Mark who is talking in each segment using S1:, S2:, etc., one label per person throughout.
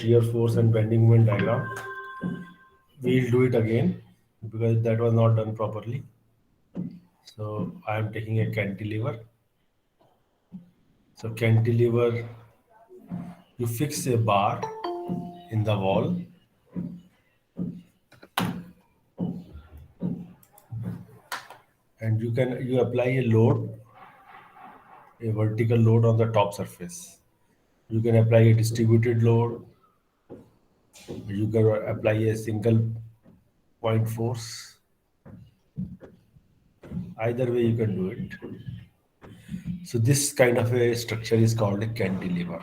S1: shear force and bending moment diagram. We'll do it again because that was not done properly. So I am taking a cantilever. So cantilever, you fix a bar in the wall, and you apply a load, a vertical load on the top surface. You can apply a distributed load. You can apply a single point force. Either way you can do it. So this kind of a structure is called a cantilever.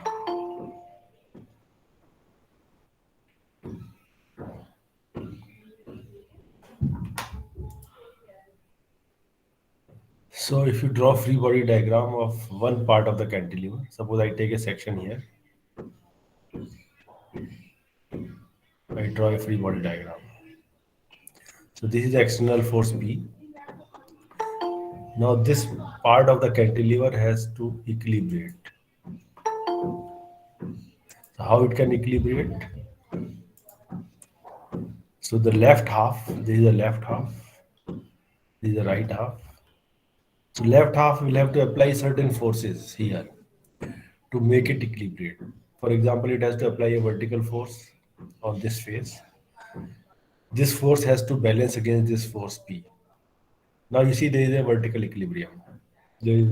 S1: So if you draw free body diagram of one part of the cantilever, suppose I take a section here, I draw a free body diagram. So this is the external force P. Now this part of the cantilever has to equilibrate. So how it can equilibrate? So the left half, this is the left half, this is the right half. So left half will have to apply certain forces here to make it equilibrate. For example, it has to apply a vertical force on this face. This force has to balance against this force P. Now you see there is a vertical equilibrium. There is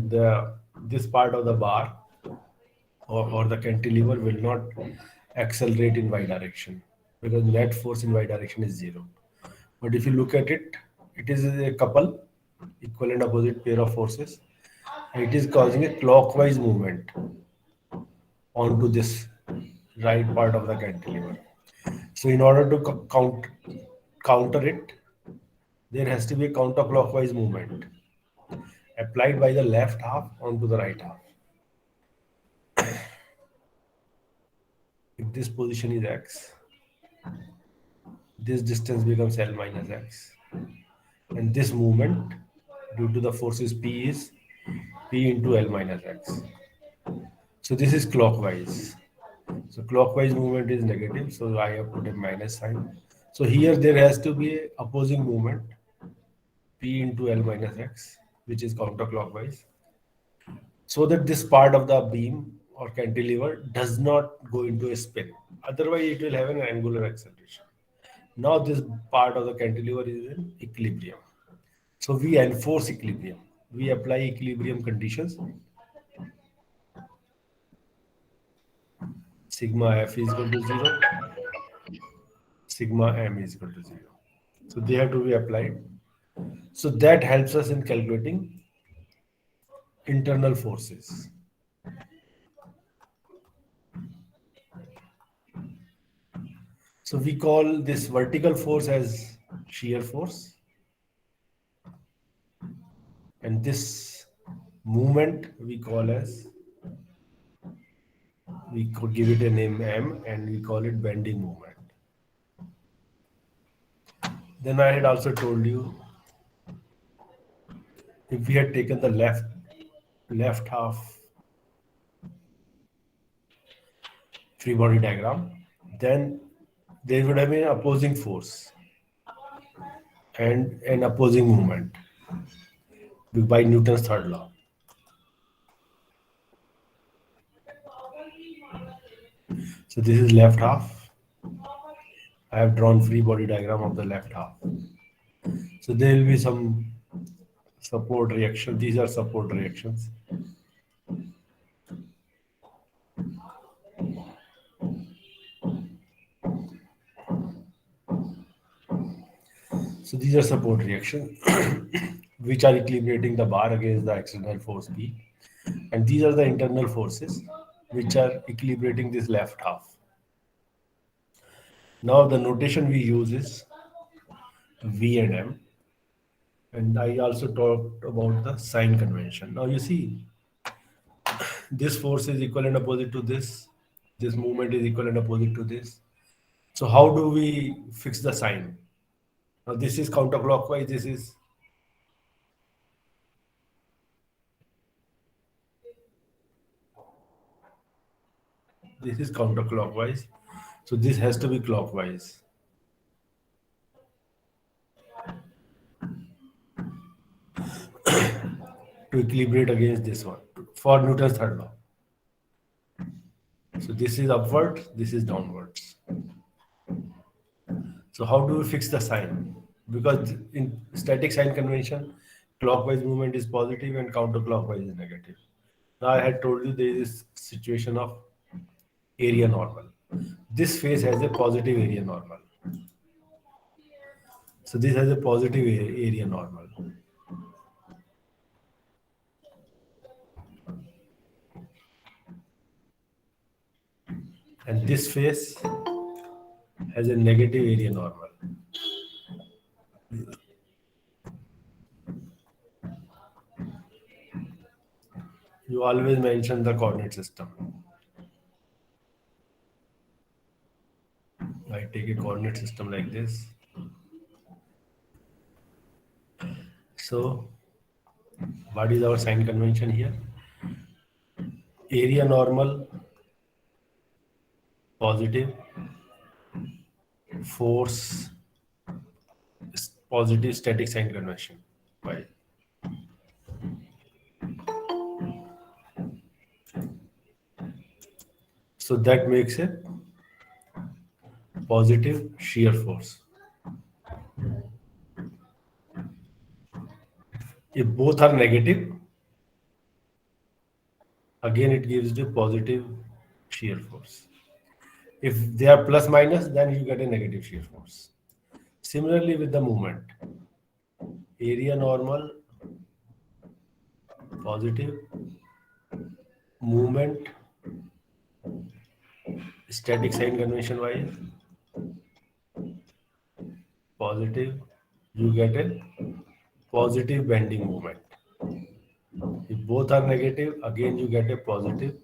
S1: this part of the bar or the cantilever will not accelerate in y direction because net force in y direction is zero. But if you look at it, it is a couple equal and opposite pair of forces. It is causing a clockwise movement onto this right part of the cantilever. So in order to counter it, there has to be a counterclockwise movement applied by the left half onto the right half. If this position is x, this distance becomes L minus x. And this movement due to the forces P is P into L minus x. So this is clockwise. So clockwise movement is negative, so I have put a minus sign. So here there has to be a opposing movement P into L minus x, which is counterclockwise, so that this part of the beam or cantilever does not go into a spin. Otherwise, it will have an angular acceleration. Now this part of the cantilever is in equilibrium. So we enforce equilibrium. We apply equilibrium conditions. Sigma f is equal to 0. Sigma m is equal to 0. So they have to be applied. So that helps us in calculating internal forces. So we call this vertical force as shear force. And this movement we could give it a name M and we call it bending movement. Then I had also told you if we had taken the left half free body diagram, then there would have been opposing force and an opposing movement by Newton's third law. So this is left half. I have drawn free body diagram of the left half. So there will be some support reaction. These are support reactions. So these are support reactions which are equilibrating the bar against the external force P. And these are the internal forces which are equilibrating this left half. Now the notation we use is V and M. And I also talked about the sign convention. Now you see, this force is equal and opposite to this. This movement is equal and opposite to this. So how do we fix the sign? Now this is counterclockwise, this is counterclockwise. So this has to be clockwise to equilibrate against this one for Newton's third law. So this is upward, this is downwards. So how do we fix the sign? Because in static sign convention, clockwise movement is positive and counterclockwise is negative. Now I had told you there is this situation of area normal. This face has a positive area normal. So this has a positive area normal. And this face has a negative area normal. You always mention the coordinate system. I take a coordinate system like this. So what is our sign convention here? Area normal, positive, force, positive static sign convention. Why? So that makes a positive shear force. If both are negative, again it gives the positive shear force. If they are plus minus, then you get a negative shear force. Similarly with the movement, area normal, positive, movement, static sign convention wise, positive, you get a positive bending moment. If both are negative, again you get a positive.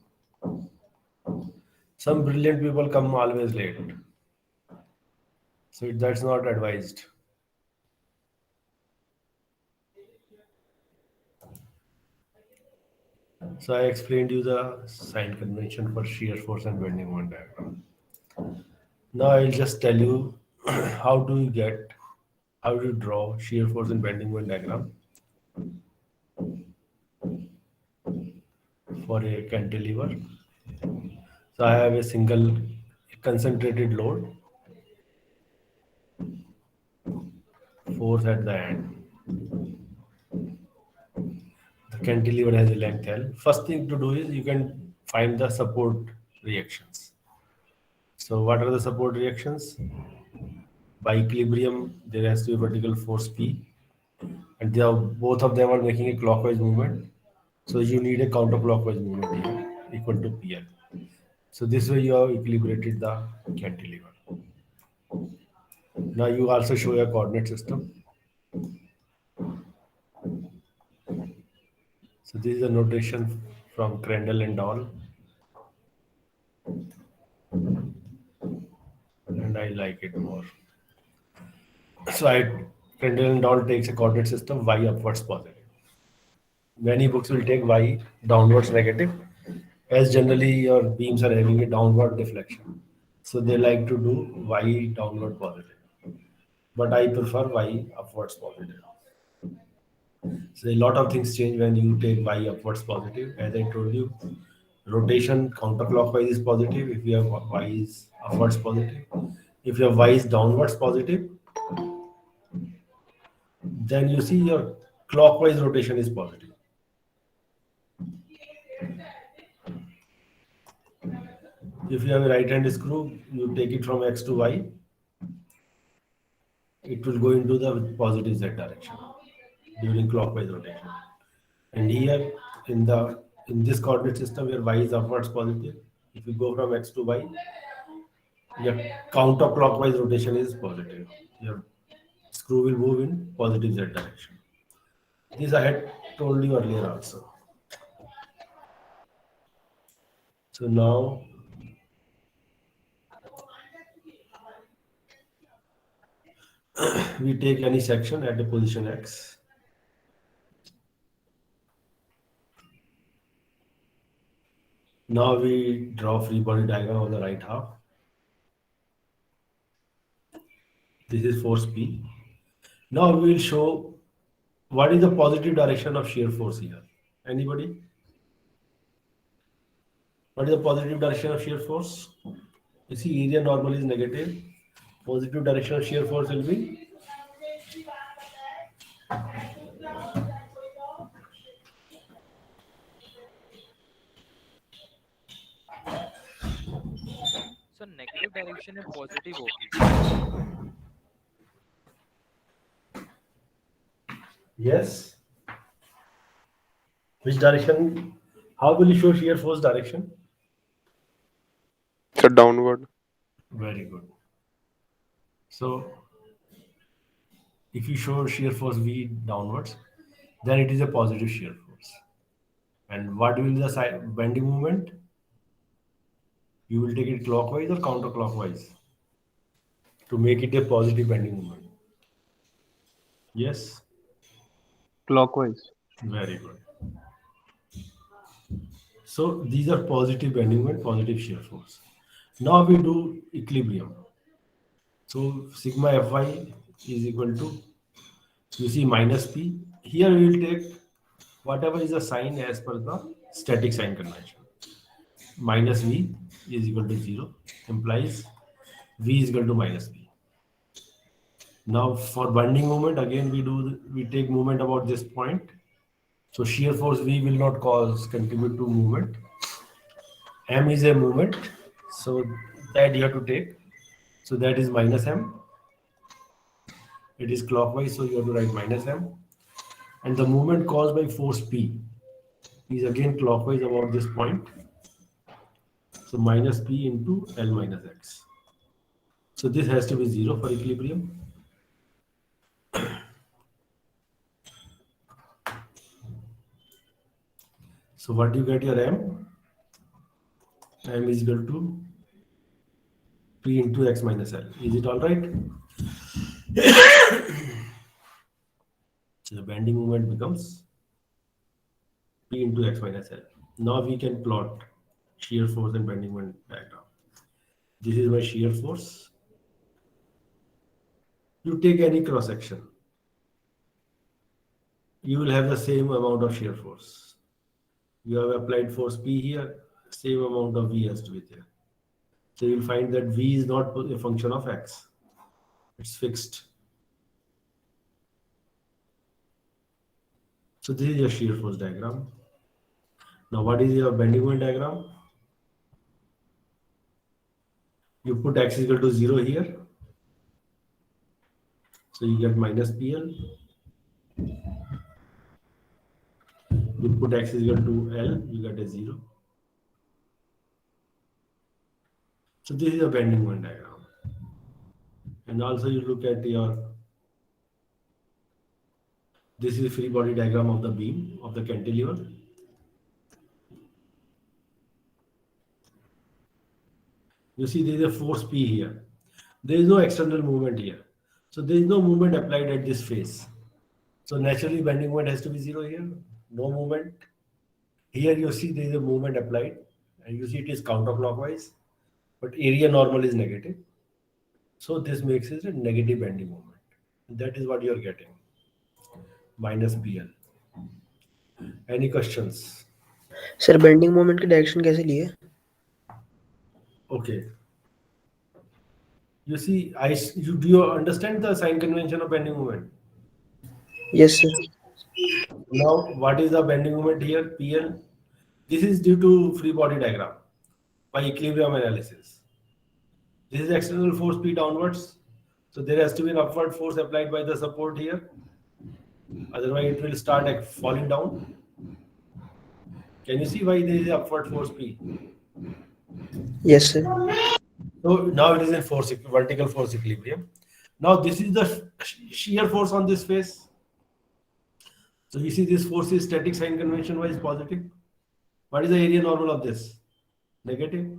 S1: Some brilliant people come always late, so that's not advised. So I explained you the sign convention for shear force and bending moment diagram. Now I'll just tell you how do you draw shear force and bending moment diagram for a cantilever. So I have a single concentrated load, force at the end. The cantilever has a length L. First thing to do is you can find the support reactions. So what are the support reactions? By equilibrium, there has to be vertical force P, and both of them are making a clockwise movement. So you need a counterclockwise movement here equal to PL. So this way you have equilibrated the cantilever. Now you also show a coordinate system. So this is a notation from Crandall and Dahl, and I like it more. So Crandall and Dahl takes a coordinate system y upwards positive. Many books will take y downwards negative, as generally your beams are having a downward deflection. So they like to do y downward positive. But I prefer y upwards positive. So a lot of things change when you take y upwards positive. As I told you, rotation counterclockwise is positive if you have y is upwards positive. If your y is downwards positive, then you see your clockwise rotation is positive. If you have a right hand screw, you take it from x to y, it will go into the positive z direction during clockwise rotation. And here in this coordinate system where y is upwards positive, if you go from x to y, your counterclockwise rotation is positive. Your screw will move in positive z direction. This I had told you earlier also. So now we take any section at the position x. Now we draw free body diagram of the right half. This is force P. Now we will show what is the positive direction of shear force here. Anybody? What is the positive direction of shear force? You see, area normal is negative. Positive direction of shear force will be
S2: So negative direction में positive होगी.
S1: yes. Which direction? How will you show shear force direction?
S3: So downward.
S1: Very good. So if you show shear force V downwards, then it is a positive shear force. And what will be the bending moment? You will take it clockwise or counterclockwise to make it a positive bending moment. Yes,
S3: Clockwise.
S1: very good. So these are positive bending moment, positive shear force. Now we do equilibrium. So sigma Fy is equal to, you see, minus P. Here we will take whatever is the sign as per the static sign convention. Minus V is equal to 0 implies V is equal to minus P. Now for bending moment, again we take moment about this point. So shear force V will not contribute to movement. M is a movement, so that you have to take. So that is minus M. It is clockwise, so you have to write minus M. And the movement caused by force P is again clockwise about this point. So minus P into L minus X. So this has to be 0 for equilibrium. So what do you get your M? M is equal to P into X minus L. Is it all right? So the bending moment becomes P into X minus L. Now we can plot shear force and bending moment diagram. This is my shear force. You take any cross section, you will have the same amount of shear force. You have applied force P here, same amount of V has to be there. So you'll find that V is not a function of X. It's fixed. So this is your shear force diagram. Now what is your bending moment diagram? You put X is equal to 0 here. So you get minus PL. You put X is equal to L, you get a 0. So this is a bending moment diagram. And also you look at this is a free body diagram of the beam of the cantilever. You see there is a force P here. There is no external movement here. So there is no movement applied at this face. So naturally bending moment has to be 0 here. No movement. Here you see there is a movement applied and you see it is counterclockwise, but area normal is negative. So this makes it a negative bending moment. That is what you are getting. Minus PL. Any questions?
S4: Sir bending moment की direction कैसे लिए?
S1: Okay. You see, do you understand the sign convention of bending moment?
S4: Yes sir.
S1: Now, what is the bending moment here? PL. This is due to free body diagram by equilibrium analysis. This is external force P downwards. So there has to be an upward force applied by the support here. Otherwise, it will start falling down. Can you see why there is upward force P?
S4: Yes sir.
S1: So now it is in vertical force equilibrium. Now this is the shear force on this face. So you see this force is static sign convention wise positive. What is the area normal of this? Negative.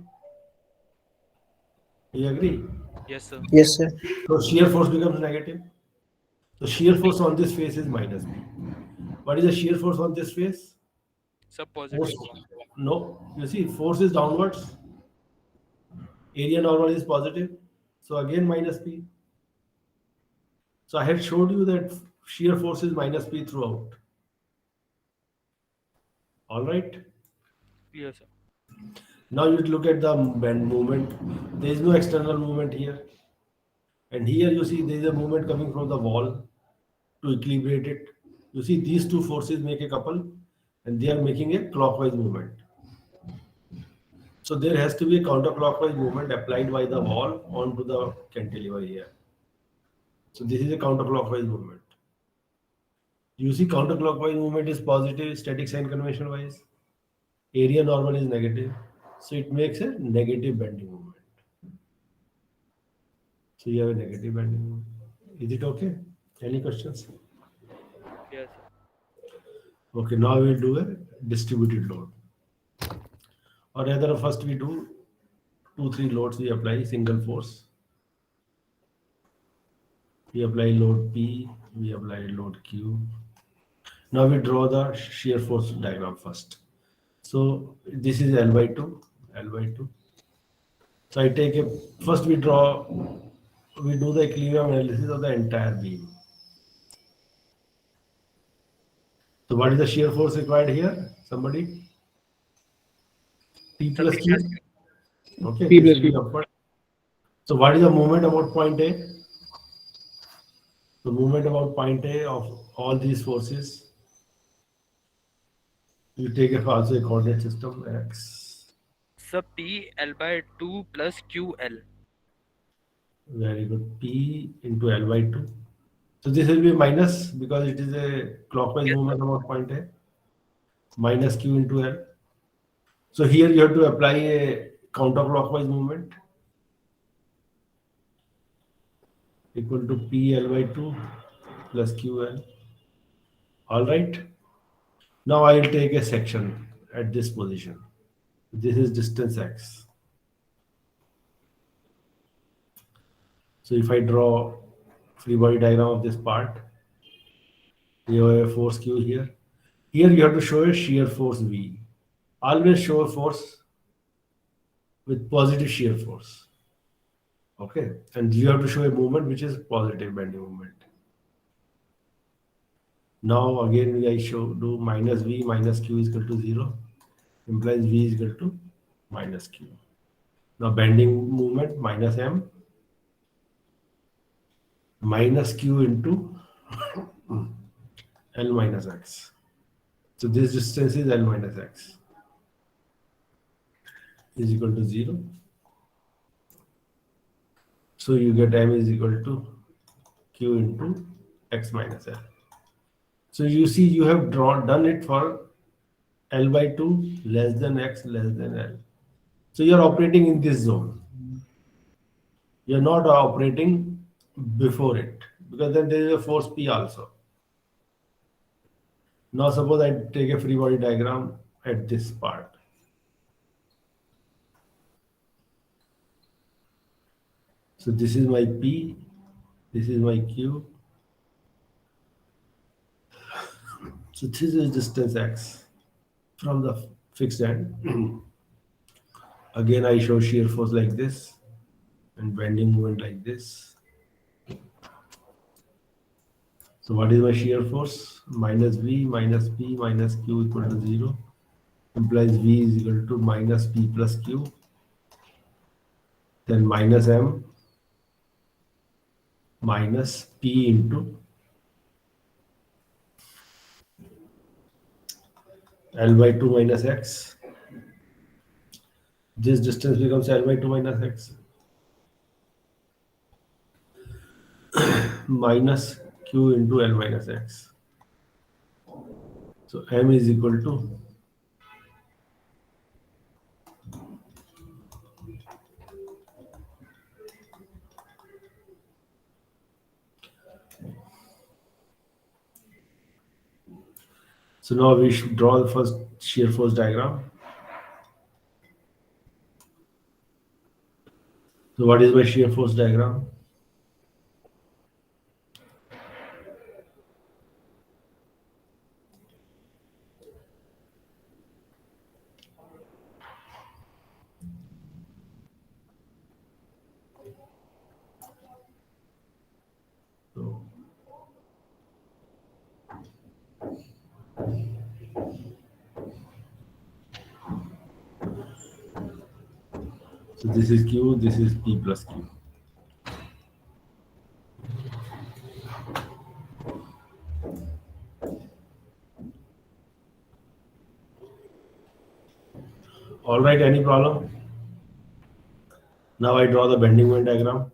S1: You agree?
S2: Yes, sir.
S4: Yes sir.
S1: So shear force becomes negative. So shear force on this face is minus B. What is the shear force on this face?
S2: Sir, positive.
S1: No, you see force is downwards. Area normal is positive. So again minus P. So I had showed you that shear force is minus P throughout. All right.
S2: Clear, sir.
S1: Now you look at the bend movement. There is no external movement here. And here you see there is a movement coming from the wall to equilibrate it. You see these two forces make a couple and they are making a clockwise movement. So there has to be a counterclockwise movement applied by the wall onto the cantilever here. So this is a counterclockwise movement. You see counterclockwise movement is positive, static sign convention wise. Area normal is negative. So it makes a negative bending movement. So you have a negative bending movement. Is it okay? Any questions?
S2: Clear, sir.
S1: Okay, now we'll do a distributed load. Or rather, first we do 2, 3 loads. We apply single force. We apply load P. We apply load Q. Now we draw the shear force diagram first. So this is L by 2, L by 2. So I take a, first we do the equilibrium analysis of the entire beam. So what is the shear force required here? Somebody? P plus Q. Okay,
S3: P
S1: this
S3: plus
S1: will be
S3: Q.
S1: upward. So what is the moment about point A? The movement about point A of all these forces. You take also a coordinate system X.
S2: Sir, P L by 2 plus QL.
S1: Very good. P into L by 2. So this will be minus because it is a clockwise
S2: Yes,
S1: movement about point A. Minus Q into L. So here you have to apply a counterclockwise movement equal to P L by 2 plus QL. All right. Now I will take a section at this position. This is distance X. So if I draw free body diagram of this part, you have a force Q here. Here you have to show a shear force V. Always show a force with positive shear force. Okay, and you have to show a movement which is positive bending movement. Now again I do minus V minus Q is equal to 0, implies V is equal to minus Q. Now bending movement minus M minus Q into L minus X. So this distance is L minus X is equal to 0. So you get M is equal to Q into X minus L. So you see you have done it for L by 2 less than X less than L. So you are operating in this zone. You are not operating before it because then there is a force P also. Now suppose I take a free body diagram at this part. So this is my P, this is my Q. So this is distance X from the fixed end. Again, I show shear force like this and bending movement like this. So what is my shear force? Minus V minus P minus Q equal to 0. Implies V is equal to minus P plus Q. Then minus M minus P into L by 2 minus X. This distance becomes L by 2 minus X. Minus Q into L minus X. So M is equal to so now we should draw the first shear force diagram. So what is my shear force diagram? So So this is Q, this is P plus Q. All right, any problem? Now I draw the bending moment diagram.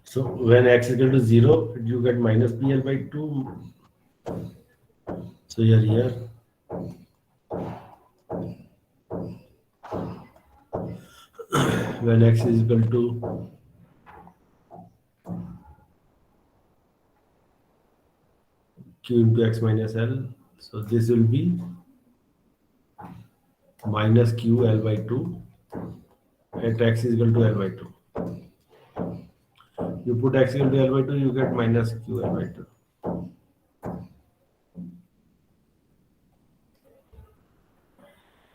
S1: So when x is equal to 0, you get minus PL by 2. So here, when x is equal to Q into x minus L, so this will be minus Q L by 2 at x is equal to L by 2. You put x equal to L by 2, you get minus Q L by 2.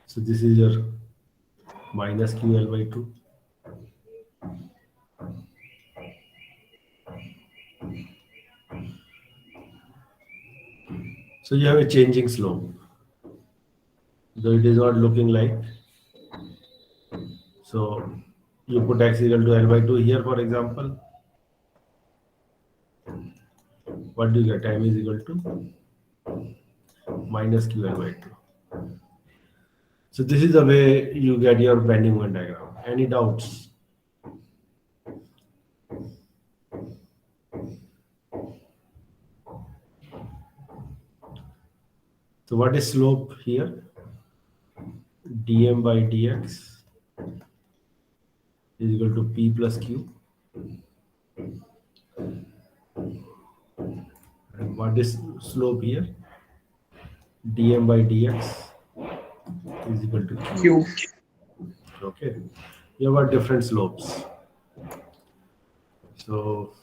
S1: So this is your minus Q L by 2. So you have a changing slope. Though it is not looking like. So you put x equal to L by 2 here, for example. What do you get? M is equal to minus QL by 2. So this is the way you get your bending moment diagram. Any doubts? So what is slope here? dm by dx is equal to P plus Q. And what is slope here? dm by dx is equal to Q. Okay. You have got different slopes. So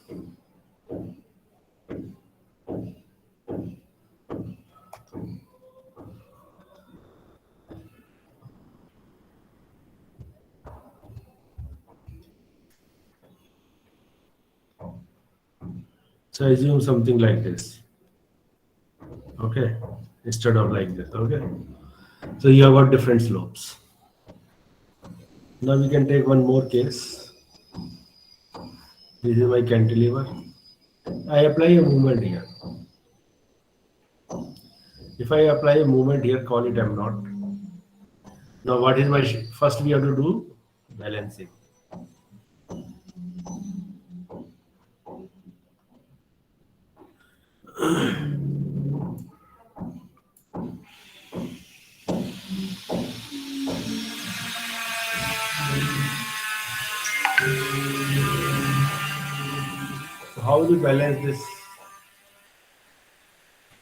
S1: assume something like this. Okay. Instead of like this. Okay. So you have got different slopes. Now we can take one more case. This is my cantilever. I apply a movement here. If I apply a movement here, call it M naught. Now what is my first we have to do? Balancing. So how will you balance this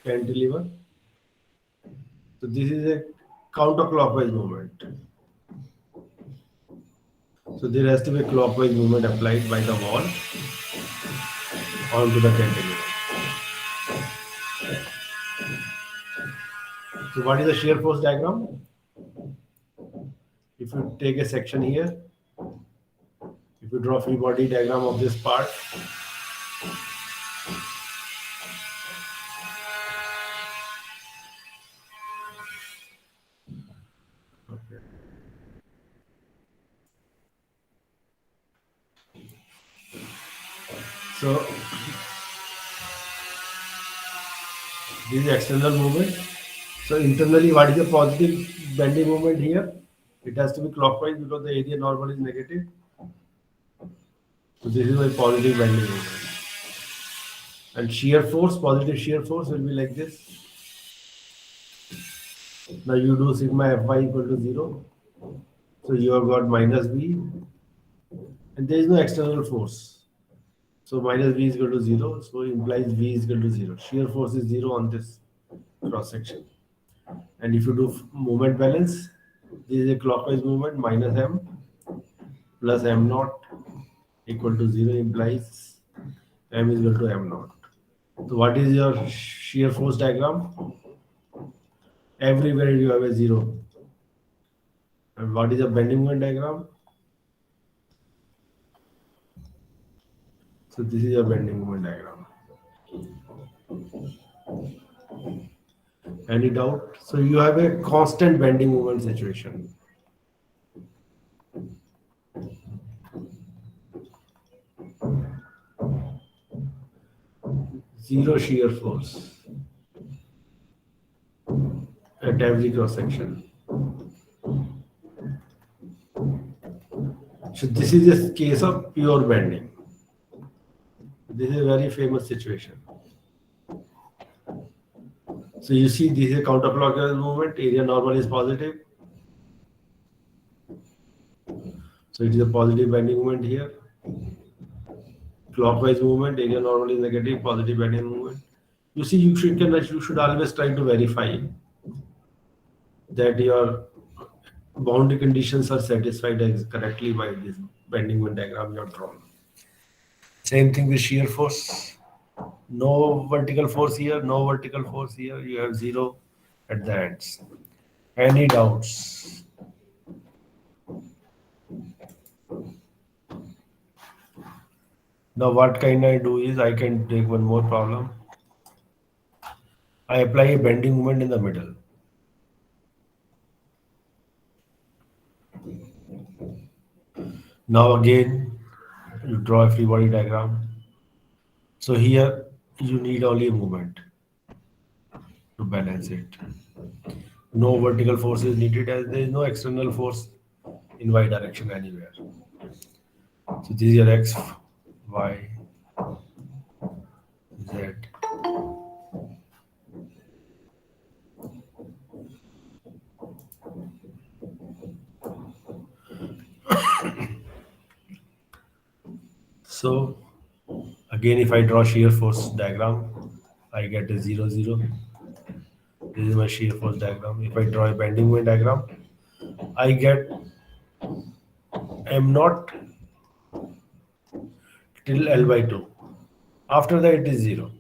S1: cantilever? So this is a counterclockwise movement. So there has to be a clockwise movement applied by the wall onto the cantilever. So what is the shear force diagram? If you take a section here, if you draw free body diagram of this part, okay. So this is external movement. So internally, what is the positive bending moment here? It has to be clockwise because the area normal is negative. So this is my positive bending moment. And shear force, positive shear force will be like this. Now you do sigma Fy equal to 0. So you have got minus V. And there is no external force. So minus V is equal to 0. So implies V is equal to 0. Shear force is 0 on this cross section. And if you do moment balance, this is a clockwise movement, minus M plus M naught equal to 0 implies M is equal to M naught. So what is your shear force diagram? Everywhere you have a 0. And what is a bending moment diagram? So this is a bending moment diagram. Any doubt? So you have a constant bending moment situation. Zero shear force at every cross section. So this is a case of pure bending. This is a very famous situation. So you see this is a counterclockwise movement, area normal is positive. So it is a positive bending moment here. Clockwise movement, area normal is negative, positive bending movement. You see, you should always try to verify that your boundary conditions are satisfied as correctly by this bending moment diagram you have drawn. Same thing with shear force. No vertical force here, no vertical force here. You have zero at the ends. Any doubts? Now what can I do is I can take one more problem. I apply a bending moment in the middle. Now again, you draw a free body diagram. So here you need only a movement to balance it. No vertical force is needed as there is no external force in y direction anywhere. So this is your x, y, z. So again, if I draw shear force diagram, I get a 0, 0. This is my shear force diagram. If I draw a bending moment diagram, I get m naught till L by 2. After that, it is 0.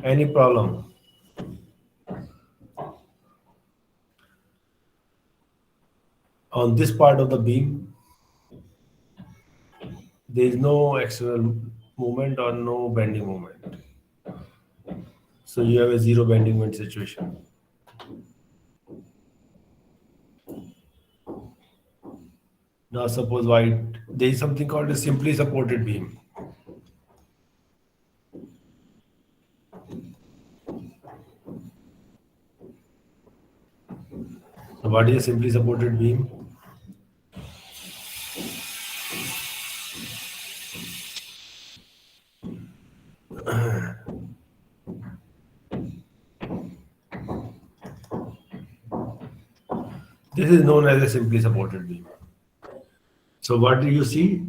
S1: Any problem? On this part of the beam, there is no external movement or no bending moment. So you have a zero bending moment situation. Now suppose there is something called a simply supported beam. So what is a simply supported beam? This is known as a simply supported beam. So what do you see?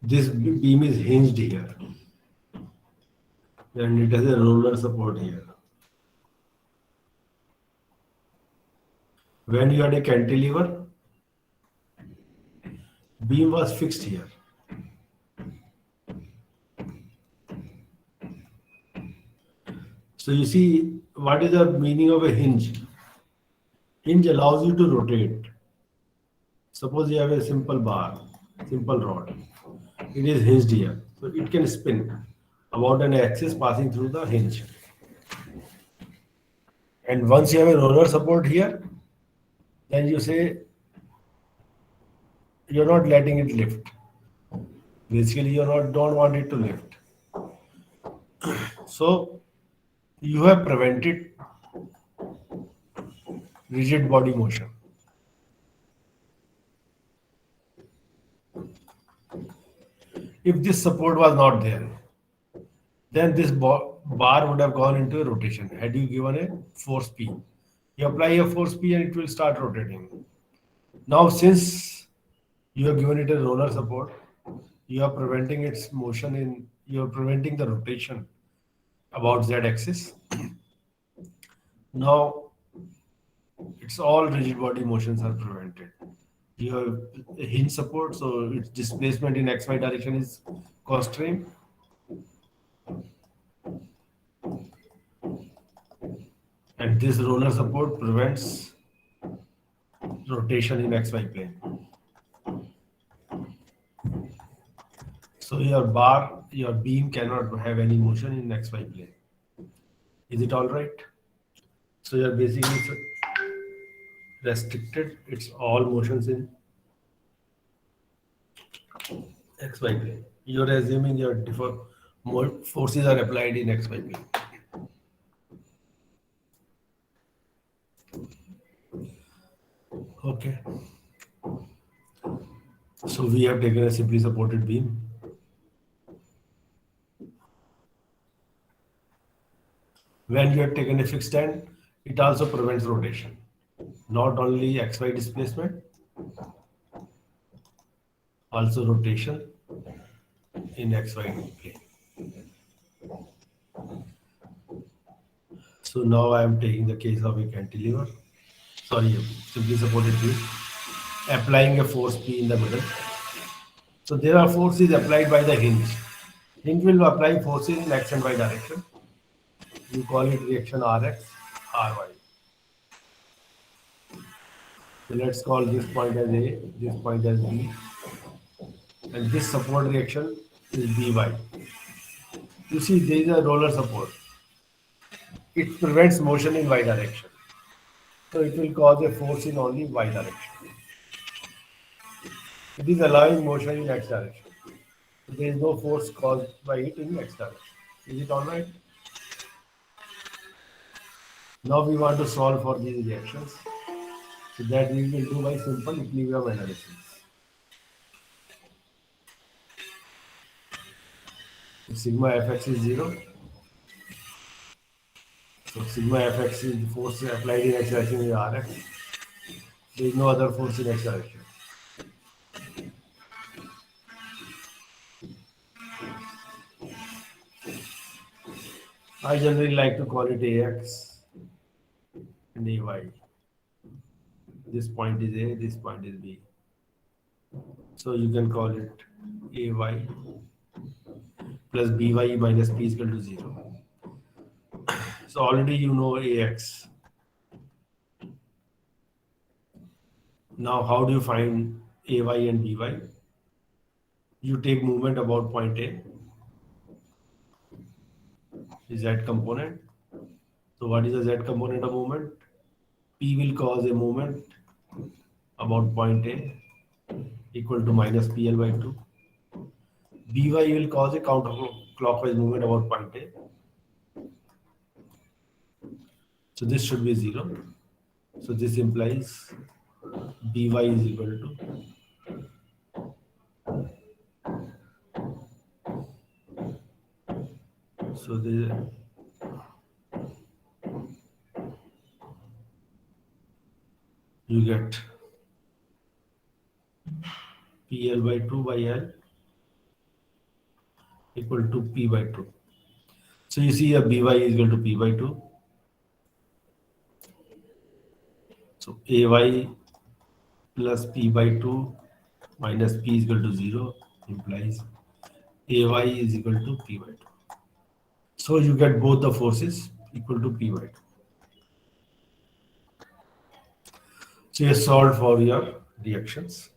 S1: This beam is hinged here and it has a roller support here. When you had a cantilever, beam was fixed here. So you see, what is the meaning of a hinge? Hinge allows you to rotate. Suppose you have a simple bar, simple rod. It is hinged here. So it can spin about an axis passing through the hinge. And once you have a roller support here, then you say you're not letting it lift. Basically, don't want it to lift. So you have prevented rigid body motion. If this support was not there, then this bar would have gone into a rotation had you given a force P. You apply a force P and it will start rotating. Now, since you have given it a roller support, you are preventing its motion you are preventing the rotation about Z axis. Now, it's all rigid body motions are prevented. You have a hinge support, so its displacement in XY direction is constrained. And And this roller support prevents rotation in XY plane. So your beam cannot have any motion in XY plane. Is it all right? So you're basically restricted. It's all motions in XY plane. You're assuming your more forces are applied in XY plane. Okay. So we have taken a simply supported beam. When you have taken a fixed end, it also prevents rotation. Not only XY displacement, also rotation in XY plane. So now I am taking the case of a cantilever. Sorry, simply supported beam. Applying a force P in the middle. So there are forces applied by the hinge. Hinge will apply forces in X and Y direction. You call it reaction Rx, Ry. So let's call this point as A, this point as B, and this support reaction is By. You see, there is a roller support. It prevents motion in Y direction. So it will cause a force in only Y direction. It is allowing motion in X direction. So there is no force caused by it in X direction. Is it all right? Now we want to solve for these reactions. So that we will do by simple equilibrium analysis. So sigma fx is 0. So sigma fx is the force applied in x direction is Rx. There is no other force in x direction. I generally like to call it Ax and Ay. This point is A, this point is B. So you can call it Ay plus By minus P is equal to 0. So already you know Ax. Now how do you find Ay and By? You take movement about point A, is Z component. So what is the Z component of movement? P will cause a movement about point A equal to minus PL by 2. By will cause a counterclockwise movement about point A. So this should be 0. So this implies By is equal to you get PL by 2 by L equal to P by 2. So you see a By is equal to P by 2. So Ay plus P by 2 minus P is equal to 0 implies Ay is equal to P by 2. So you get both the forces equal to P by 2. So you solve for your reactions.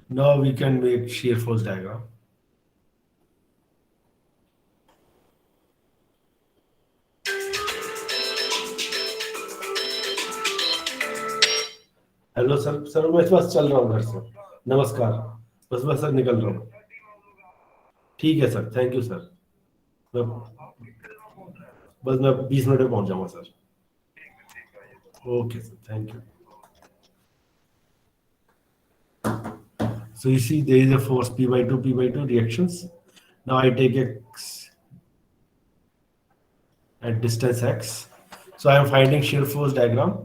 S1: Now we can make shear force diagram. Hello sir मैं बस चल रहा हूँ घर से. नमस्कार. बस sir निकल रहा हूँ. ठीक है सर. Thank you sir. बस मैं 20 मिनट में पहुंच जाऊंगा sir. Okay sir. Thank you. So you see there is a force P by 2 reactions. Now I take X at distance X. So I am finding shear force diagram.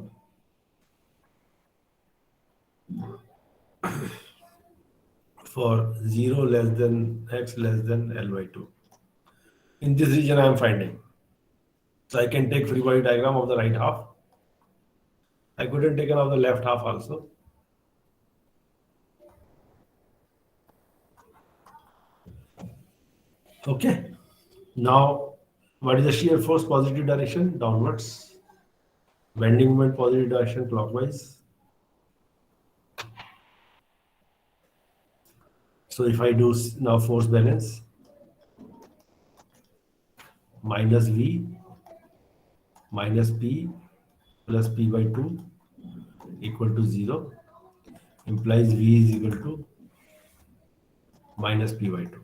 S1: For 0 less than X less than L by 2. In this region I am finding. So I can take free body diagram of the right half. I could have taken of the left half also. Okay. Now What is the shear force? Positive direction, downwards. Bending moment, positive direction, clockwise. So if I do now force balance, minus V minus P plus P by 2 equal to 0 implies V is equal to minus P by 2.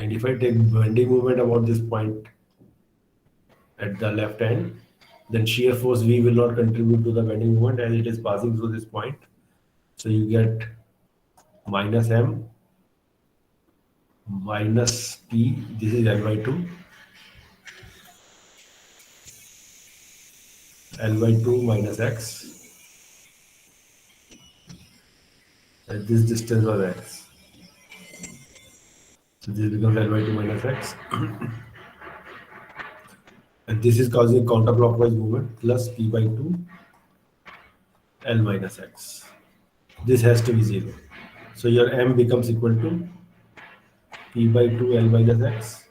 S1: And if I take bending moment about this point at the left hand, then shear force V will not contribute to the bending moment as it is passing through this point. So you get minus M minus P, this is L by 2, L by 2 minus X, and this distance was X. So this becomes L by 2 minus X. And this is causing counterclockwise movement plus P by 2 L minus X. This has to be 0. So your M becomes equal to P by 2 L minus X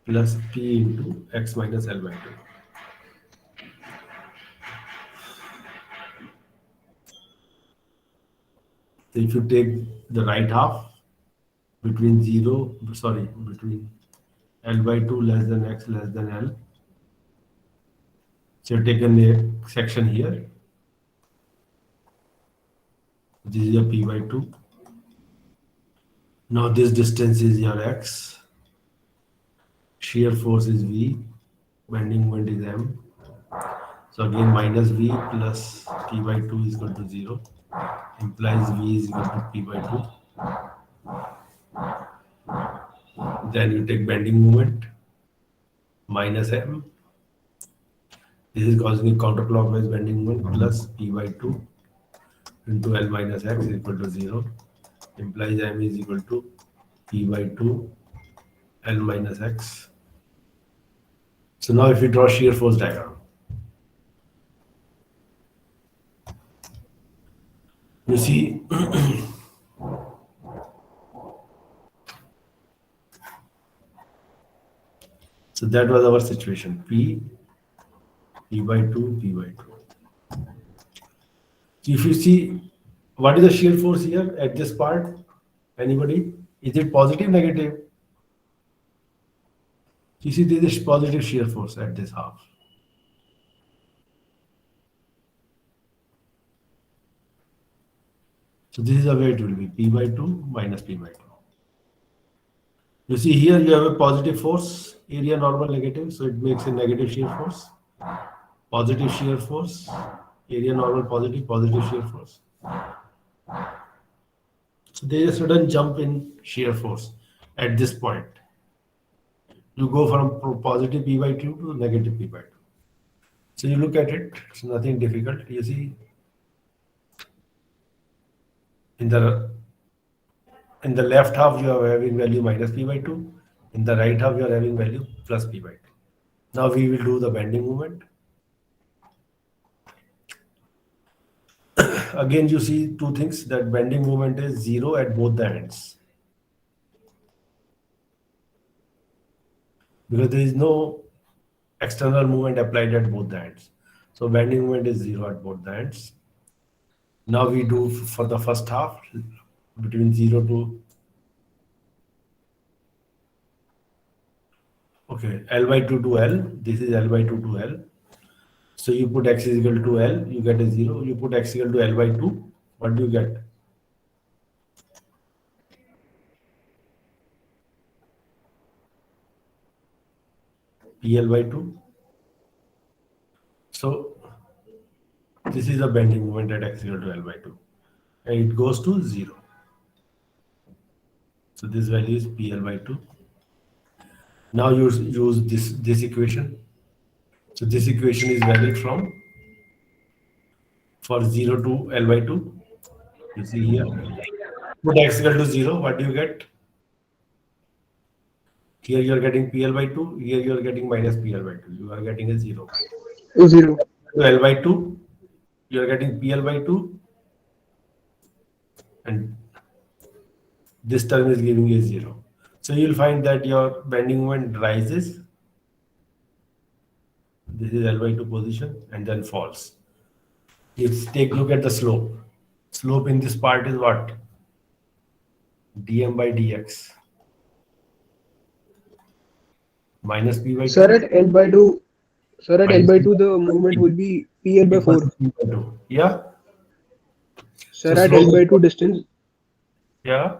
S1: plus P into X minus L by 2. So if you take the right half between between L by 2 less than X less than L. So you've taken a section here. This is your P by 2. Now this distance is your X. Shear force is V. Bending moment is M. So again minus V plus P by 2 is equal to 0. Implies V is equal to P by 2. Then you take bending moment minus M. This is causing a counterclockwise bending moment plus P by 2 into L minus X is equal to 0. Implies M is equal to P by 2 L minus X. So now if you draw shear force diagram, you see so that was our situation. P by 2, P by 2. So if you see, what is the shear force here at this part? Anybody? Is it positive, negative? You see, there is positive shear force at this half. So this is the way it will be, P by 2 minus P by 2. You see here you have a positive force, area normal negative, so it makes a negative shear force. Positive shear force, area normal positive, positive shear force. So there is a sudden jump in shear force at this point. You go from positive P by 2 to negative P by 2. So you look at it, it's nothing difficult. You see in the left half you are having value minus P by 2. In the right half you are having value plus P by 2. Now we will do the bending moment. Again you see two things, that bending moment is 0 at both the ends. Because there is no external movement applied at both the ends. So bending moment is 0 at both the ends. Now we do for the first half between 0 to L by 2 to L. This is L by 2 to L. So you put X is equal to L, you get a 0. You put X equal to L by 2, what do you get? PL by 2. So this is the bending moment at X equal to L by 2. And it goes to 0. So this value is PL by 2. Now use this equation. So this equation is valid for 0 to L by 2. You see here. Put X equal to 0, what do you get? Here you are getting PL by 2, here you are getting minus PL by 2. You are getting a 0.
S4: 0.
S1: To L by 2, you are getting PL by 2. And this term is giving you a 0. So you'll find that your bending moment rises. This is L by 2 position and then falls. If take a look at the slope. Slope in this part is what? dm by dx minus p by 2.
S5: Sir, at L by 2, sir, at L
S1: Minus
S5: by
S1: p
S5: 2,
S1: by
S5: the movement will be PL by
S1: equals
S5: 4.
S1: to p by 2. Yeah?
S5: Sir,
S1: So
S5: at L
S1: slope
S5: by
S1: is-
S5: 2 distance,
S1: Yeah?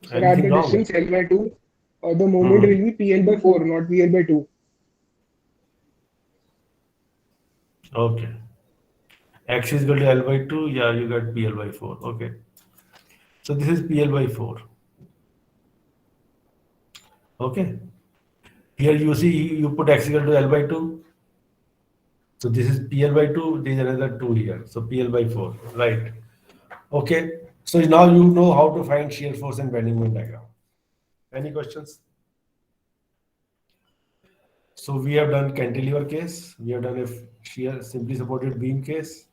S5: sir, at
S1: Anything
S5: the
S1: wrong?
S5: distance L by 2, the movement will be PL by 4, not PL by 2.
S1: Okay. X is equal to L by 2. Yeah, you got PL by 4. Okay. So this is PL by 4. Okay. Here you see you put X equal to L by 2. So this is PL by 2. There is another 2 here. So PL by 4. Right. Okay. So now you know how to find shear force and bending moment diagram. Any questions? So we have done cantilever case. We have done a shear simply supported beam case.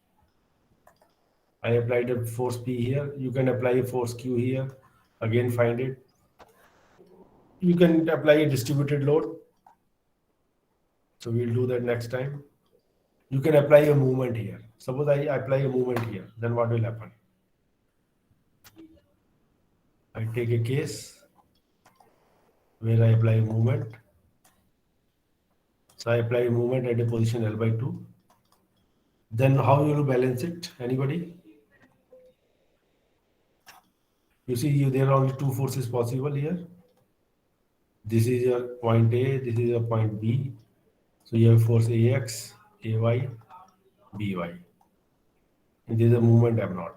S1: I applied a force P here. You can apply a force Q here. Again, find it. You can apply a distributed load. So we'll do that next time. You can apply a movement here. Suppose I apply a movement here. Then what will happen? I take a case where I apply a movement. So I apply a movement at a position L by 2. Then how you will balance it? Anybody? You see, there are only two forces possible here. This is your point A, this is your point B. So you have force AX, AY, BY. And this is a movement M naught.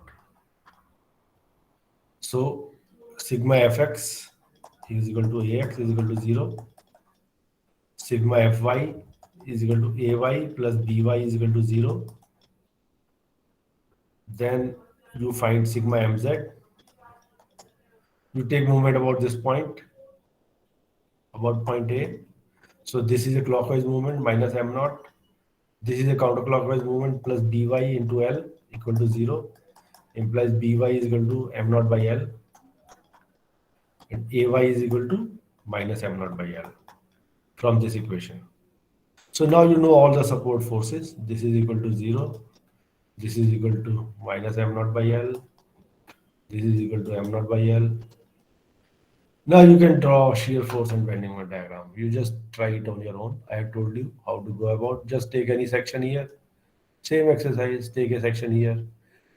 S1: So sigma Fx is equal to AX is equal to 0. Sigma Fy is equal to AY plus BY is equal to 0. Then you find sigma Mz. You take moment about this point, about point A. So this is a clockwise movement minus M naught. This is a counterclockwise movement plus By into L equal to 0. Implies By is equal to M naught by L. And Ay is equal to minus M naught by L from this equation. So now you know all the support forces. This is equal to 0. This is equal to minus M naught by L. This is equal to M naught by L. Now you can draw shear force and bending moment diagram. You just try it on your own. I have told you how to go about. Just take any section here. Same exercise, take a section here.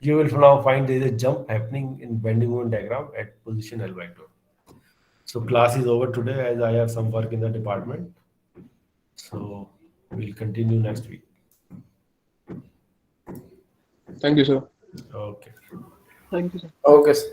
S1: You will now find there is a jump happening in bending moment diagram at position L by 2. So class is over today as I have some work in the department. So we'll continue next week.
S5: Thank you, sir.
S1: Okay.
S3: Thank you, sir.
S4: Okay, sir.